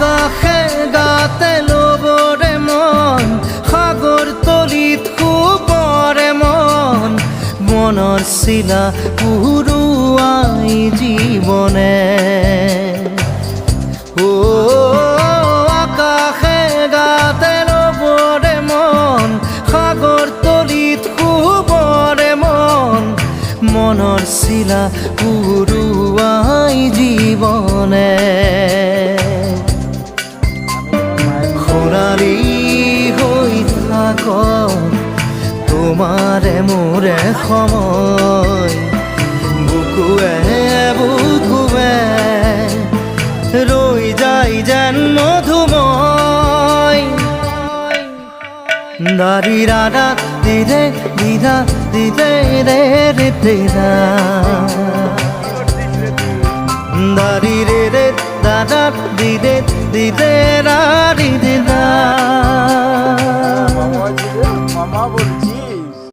আকাশে গাতে ল'বৰে মন সাগৰ তলিত শুবৰে মন মনৰ চিলা উৰুৱাই জীৱনে আকাশে গাতে ল'বৰে মন সাগৰ তলিত শুবৰে মন মনৰ চিলা উৰুৱাই জীৱনে খৰালি হৈ থাক তোমাৰে মোৰে সময় বুকুৱে বুকুৱে ৰৈ যায় যেন মধুময় দাৰি ৰাধা দিদে দিদা দিদে ৰে ৰে দিদা দাৰি ৰে ৰে দাদা দিদে দিদে রা দিদা মামা বলছে